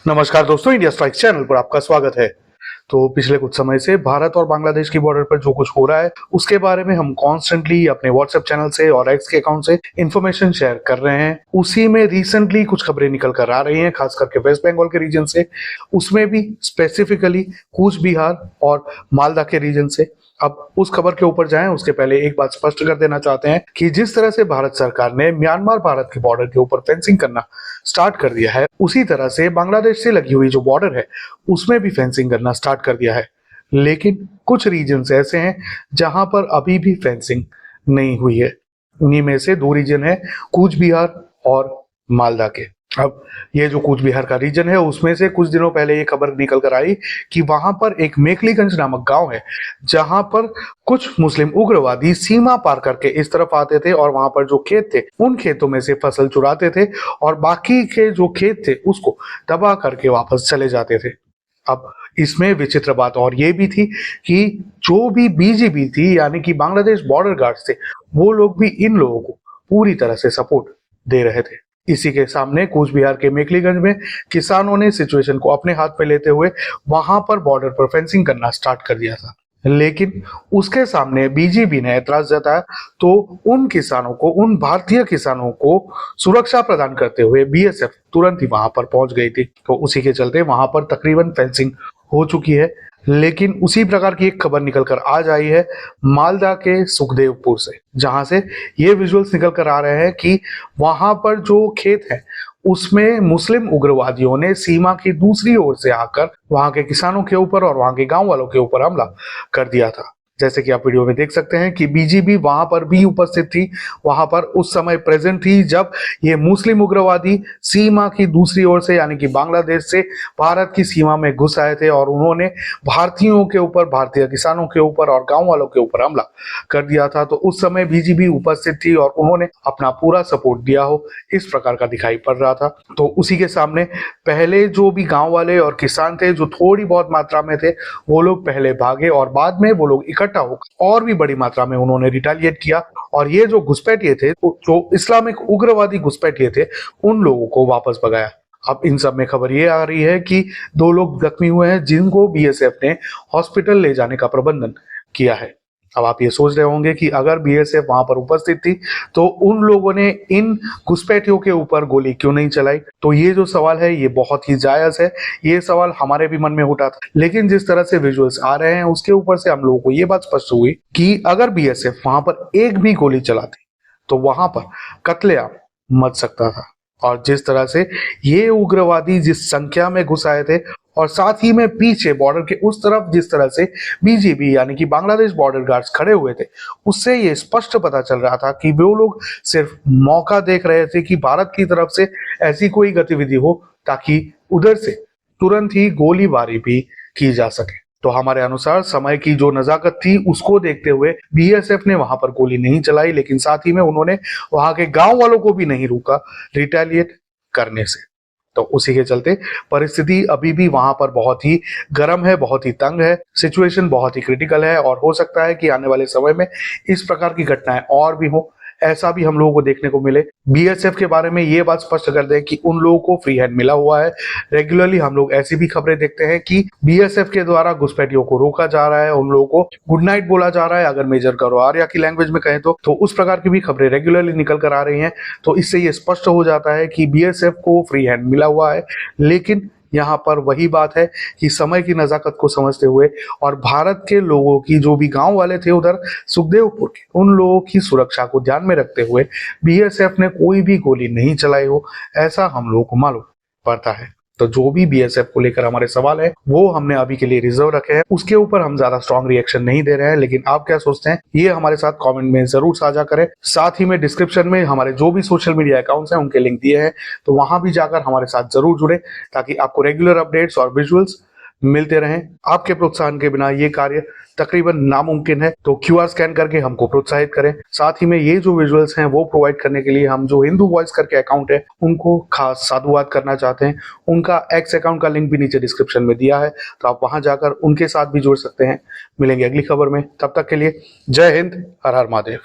नमस्कार दोस्तों, India strike channel पर आपका स्वागत है। तो पिछले कुछ समय से भारत और बांग्लादेश की बॉर्डर पर जो कुछ हो रहा है उसके बारे में हम कॉन्स्टेंटली अपने व्हाट्सएप चैनल से और एक्स के अकाउंट से इंफॉर्मेशन शेयर कर रहे हैं। उसी में रिसेंटली कुछ खबरें निकल कर आ रही हैं, खास करके वेस्ट बंगाल के रीजन से, उसमें भी स्पेसिफिकली कूच बिहार और मालदा के रीजन से। अब उस खबर के ऊपर जाएं उसके पहले एक बात स्पष्ट कर देना चाहते हैं कि जिस तरह से भारत सरकार ने म्यांमार भारत के बॉर्डर के ऊपर फेंसिंग करना स्टार्ट कर दिया है, उसी तरह से बांग्लादेश से लगी हुई जो बॉर्डर है उसमें भी फेंसिंग करना स्टार्ट कर दिया है। लेकिन कुछ रीजन्स ऐसे हैं जहां पर अभी भी फेंसिंग नहीं हुई है। उन्हीं में से दो रीजन है, कूच बिहार और मालदा के। अब ये जो कूच बिहार का रीजन है उसमें से कुछ दिनों पहले ये खबर निकल कर आई कि वहां पर एक मेखलीगंज नामक गांव है जहां पर कुछ मुस्लिम उग्रवादी सीमा पार करके इस तरफ आते थे और वहां पर जो खेत थे उन खेतों में से फसल चुराते थे और बाकी के जो खेत थे उसको तबाह करके वापस चले जाते थे। अब इसमें विचित्र बात और ये भी थी कि जो भी बीजीबी थी यानी कि बांग्लादेश बॉर्डर गार्ड्स थे, वो लोग भी इन लोगों को पूरी तरह से सपोर्ट दे रहे थे। इसी के सामने कूच बिहार के मेखलीगंज में किसानों ने सिचुएशन को अपने हाथ में लेते हुए वहां पर बॉर्डर पर फेंसिंग करना स्टार्ट कर दिया था। लेकिन उसके सामने बीजीबी ने ऐतराज जताया तो उन किसानों को, उन भारतीय किसानों को सुरक्षा प्रदान करते हुए बीएसएफ तुरंत ही वहां पर पहुंच गई थी। तो उसी के चलते वहां पर तकरीबन फेंसिंग हो चुकी है। लेकिन उसी प्रकार की एक खबर निकल कर आज आई है मालदा के सुखदेवपुर से, जहां से ये विजुअल्स निकल कर आ रहे हैं कि वहां पर जो खेत है उसमें मुस्लिम उग्रवादियों ने सीमा की दूसरी ओर से आकर वहां के किसानों के ऊपर और वहां के गांव वालों के ऊपर हमला कर दिया था। जैसे कि आप वीडियो में देख सकते हैं कि बीजीबी वहां पर भी उपस्थित थी, वहां पर उस समय प्रेजेंट थी जब ये मुस्लिम उग्रवादी सीमा की दूसरी ओर से यानी कि बांग्लादेश से भारत की सीमा में घुस आए थे और उन्होंने भारतीयों के ऊपर, भारतीय किसानों के ऊपर और गांव वालों के ऊपर हमला कर दिया था। तो उस समय बीजीबी उपस्थित थी और उन्होंने अपना पूरा सपोर्ट दिया हो, इस प्रकार का दिखाई पड़ रहा था। तो उसी के सामने पहले जो भी गांव वाले और किसान थे जो थोड़ी बहुत मात्रा में थे, वो लोग पहले भागे और बाद में वो लोग इकट्ठा होकर और भी बड़ी मात्रा में उन्होंने रिटेलिएट किया और ये जो घुसपैठिए थे, जो इस्लामिक उग्रवादी घुसपैठिए थे, उन लोगों को वापस भगाया। अब इन सब में खबर ये आ रही है कि 2 लोग जख्मी हुए हैं जिनको बीएसएफ ने हॉस्पिटल ले जाने का प्रबंधन किया है। अब आप ये सोच रहे होंगे कि अगर बीएसएफ वहां पर उपस्थित थी तो उन लोगों ने इन घुसपैठियों के ऊपर गोली क्यों नहीं चलाई? तो ये जो सवाल है ये बहुत ही जायज है। ये सवाल हमारे भी मन में उठा था, लेकिन जिस तरह से विजुअल्स आ रहे हैं उसके ऊपर से हम लोगों को ये बात स्पष्ट हुई कि अगर बीएसएफ वहां पर एक भी गोली चलाती तो वहां पर कत्लेआम मच सकता था। और जिस तरह से ये उग्रवादी जिस संख्या में घुस आए थे और साथ ही में पीछे बॉर्डर के उस तरफ जिस तरह से बीजीबी यानी कि बांग्लादेश बॉर्डर गार्ड्स खड़े हुए थे, उससे ये स्पष्ट पता चल रहा था कि वो लोग सिर्फ मौका देख रहे थे कि भारत की तरफ से ऐसी कोई गतिविधि हो ताकि उधर से तुरंत ही गोलीबारी भी की जा सके। तो हमारे अनुसार समय की जो नजाकत थी उसको देखते हुए बीएसएफ ने वहां पर गोली नहीं चलाई, लेकिन साथ ही में उन्होंने वहां के गांव वालों को भी नहीं रोका रिटेलिएट करने से। तो उसी के चलते परिस्थिति अभी भी वहां पर बहुत ही गर्म है, बहुत ही तंग है, सिचुएशन बहुत ही क्रिटिकल है और हो सकता है कि आने वाले समय में इस प्रकार की घटनाएं और भी हो, ऐसा भी हम लोगों को देखने को मिले। बीएसएफ के बारे में ये बात स्पष्ट कर दें कि उन लोगों को फ्री हैंड मिला हुआ है। रेगुलरली हम लोग ऐसी भी खबरें देखते हैं कि बीएसएफ के द्वारा घुसपैठियों को रोका जा रहा है, उन लोगों को गुड नाइट बोला जा रहा है, अगर मेजर गरवारिया की लैंग्वेज में कहें तो उस प्रकार की भी खबरें रेगुलरली निकल कर आ रही हैं। तो इससे ये स्पष्ट हो जाता है कि बीएसएफ को फ्री हैंड मिला हुआ है। लेकिन यहाँ पर वही बात है कि समय की नजाकत को समझते हुए और भारत के लोगों की, जो भी गांव वाले थे उधर सुखदेवपुर के, उन लोगों की सुरक्षा को ध्यान में रखते हुए बीएसएफ ने कोई भी गोली नहीं चलाई हो, ऐसा हम लोगों को मालूम पड़ता है। तो जो भी बीएसएफ को लेकर हमारे सवाल है वो हमने अभी के लिए रिजर्व रखे हैं, उसके ऊपर हम ज्यादा स्ट्रॉन्ग रिएक्शन नहीं दे रहे हैं। लेकिन आप क्या सोचते हैं ये हमारे साथ कमेंट में जरूर साझा करें। साथ ही में डिस्क्रिप्शन में हमारे जो भी सोशल मीडिया अकाउंट्स हैं उनके लिंक दिए हैं, तो वहां भी जाकर हमारे साथ जरूर जुड़े ताकि आपको रेगुलर अपडेट्स और विजुअल्स मिलते रहें। आपके प्रोत्साहन के बिना ये कार्य तकरीबन नामुमकिन है, तो क्यूआर स्कैन करके हमको प्रोत्साहित करें। साथ ही में ये जो विजुअल्स हैं वो प्रोवाइड करने के लिए हम जो हिंदू वॉइस करके अकाउंट है उनको खास साधुवाद करना चाहते हैं। उनका एक्स अकाउंट का लिंक भी नीचे डिस्क्रिप्शन में दिया है, तो आप वहां जाकर उनके साथ भी जुड़ सकते हैं। मिलेंगे अगली खबर में, तब तक के लिए जय हिंद, हर हर महादेव।